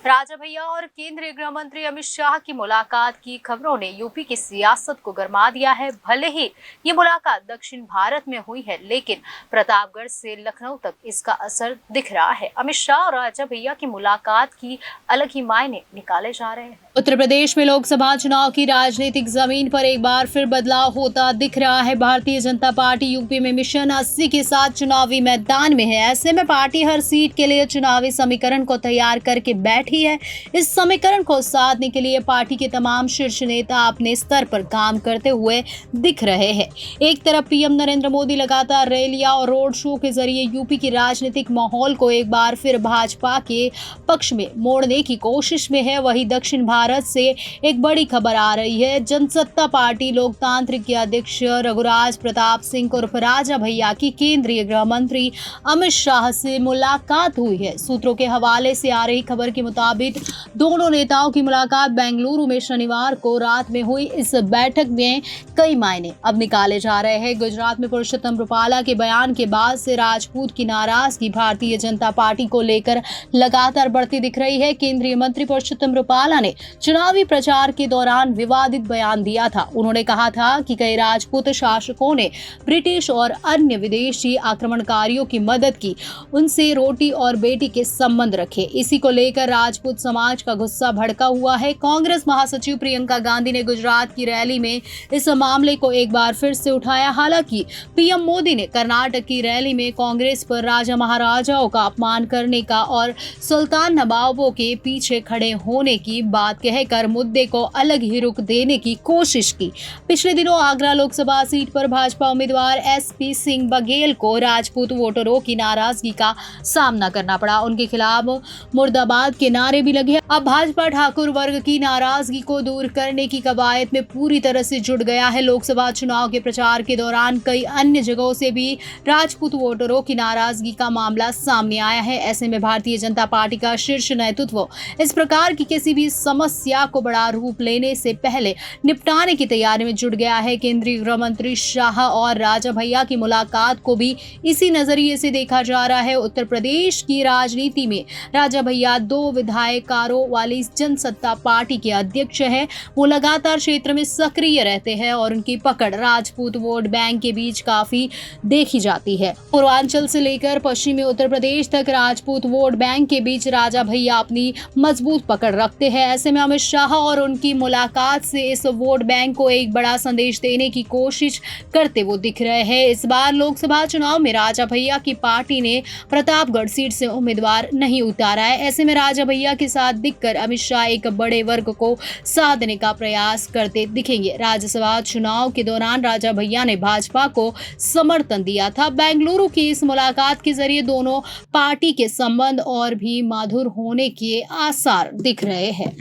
राजा भैया और केंद्रीय गृह मंत्री अमित शाह की मुलाकात की खबरों ने यूपी की सियासत को गरमा दिया है। भले ही ये मुलाकात दक्षिण भारत में हुई है, लेकिन प्रतापगढ़ से लखनऊ तक इसका असर दिख रहा है। अमित शाह और राजा भैया की मुलाकात की अलग ही मायने निकाले जा रहे हैं। उत्तर प्रदेश में लोकसभा चुनाव की राजनीतिक जमीन पर एक बार फिर बदलाव होता दिख रहा है। भारतीय जनता पार्टी यूपी में मिशन 80 के साथ चुनावी मैदान में है। ऐसे में पार्टी हर सीट के लिए चुनावी समीकरण को तैयार करके बैठी है। इस समीकरण को साधने के लिए पार्टी के तमाम शीर्ष नेता अपने स्तर पर काम करते हुए दिख रहे हैं। एक तरफ पीएम नरेंद्र मोदी लगातार रैलियां और रोड शो के जरिए यूपी की राजनीतिक माहौल को एक बार फिर भाजपा के पक्ष में मोड़ने की कोशिश में है। वहीं दक्षिण भारत से एक बड़ी खबर आ रही है। जनसत्ता पार्टी लोकतांत्रिक के अध्यक्ष रघुराज प्रताप सिंह उर्फ राजा भैया की केंद्रीय गृह मंत्री अमित शाह से मुलाकात हुई है। सूत्रों के हवाले से आ रही खबर के मुताबिक दोनों नेताओं की मुलाकात बेंगलुरु में शनिवार को रात में हुई। इस बैठक में कई मायने अब निकाले जा रहे हैं। गुजरात में पुरुषोत्तम रूपाला के बयान के बाद से राजपूत की नाराजगी भारतीय जनता पार्टी को लेकर लगातार बढ़ती दिख रही है। केंद्रीय मंत्री पुरुषोत्तम रूपाला ने चुनावी प्रचार के दौरान विवादित बयान दिया था। उन्होंने कहा था कि कई राजपूत शासकों ने ब्रिटिश और अन्य विदेशी आक्रमणकारियों की मदद की, उनसे रोटी और बेटी के संबंध रखे। इसी को लेकर राजपूत समाज का गुस्सा भड़का हुआ है। कांग्रेस महासचिव प्रियंका गांधी ने गुजरात की रैली में इस मामले को एक बार फिर से उठाया। हालांकि पीएम मोदी ने कर्नाटक की रैली में कांग्रेस पर राजा महाराजाओं का अपमान करने का और सुल्तान नवाबों के पीछे खड़े होने की बात कहकर मुद्दे को अलग ही रुख देने की कोशिश की। पिछले दिनों आगरा लोकसभा सीट पर भाजपा उम्मीदवार एसपी सिंह बघेल को राजपूत वोटरों की नाराजगी का सामना करना पड़ा। उनके खिलाफ मुर्दाबाद के नारे भी लगे। अब भाजपा ठाकुर वर्ग की नाराजगी को दूर करने की कवायद में पूरी तरह से जुट गया है। लोकसभा चुनाव के प्रचार के दौरान कई अन्य जगहों से भी राजपूत वोटरों की नाराजगी का मामला सामने आया है। ऐसे में भारतीय जनता पार्टी का शीर्ष नेतृत्व इस प्रकार की किसी भी समस्या को बड़ा रूप लेने से पहले निपटाने की तैयारी में जुट गया है। केंद्रीय गृह मंत्री शाह और राजा भैया की मुलाकात को भी इसी नजरिए से देखा जा रहा है। उत्तर प्रदेश की राजनीति में राजा भैया 2 विधायकारों वाली जनसत्ता पार्टी के अध्यक्ष हैं। वो लगातार क्षेत्र में सक्रिय रहते हैं और उनकी पकड़ राजपूत वोट बैंक के बीच काफी देखी जाती है। पूर्वांचल से लेकर पश्चिमी उत्तर प्रदेश तक राजपूत वोट बैंक के बीच राजा भैया अपनी मजबूत पकड़ रखते हैं। ऐसे में अमित शाह और उनकी मुलाकात से इस वोट बैंक को एक बड़ा संदेश देने की कोशिश करते वो दिख रहे हैं। इस बार लोकसभा चुनाव में राजा भैया की पार्टी ने प्रतापगढ़ सीट से उम्मीदवार नहीं उतारा है। ऐसे में राजा भैया के साथ दिखकर अमित शाह एक बड़े वर्ग को साधने का प्रयास करते दिखेंगे। राज्यसभा चुनाव के दौरान राजा भैया ने भाजपा को समर्थन दिया था। बेंगलुरु की इस मुलाकात के जरिए दोनों पार्टी के संबंध और भी मधुर होने के आसार दिख रहे हैं।